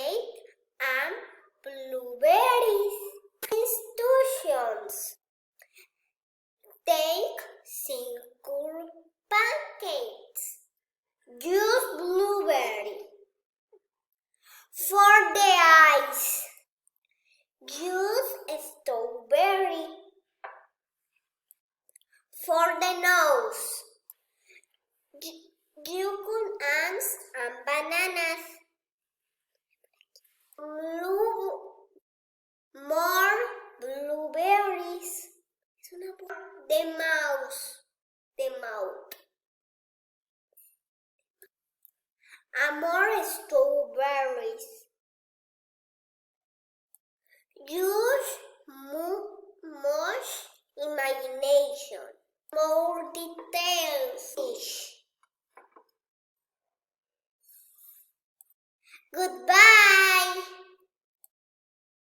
cake and blueberries. Instructions. Take single pancakes. Use blueberry. For the eyes, use strawberry. For the nose, use ants and bananas. More blueberries. The mouth. And more strawberries. Use much imagination. More details. Goodbye.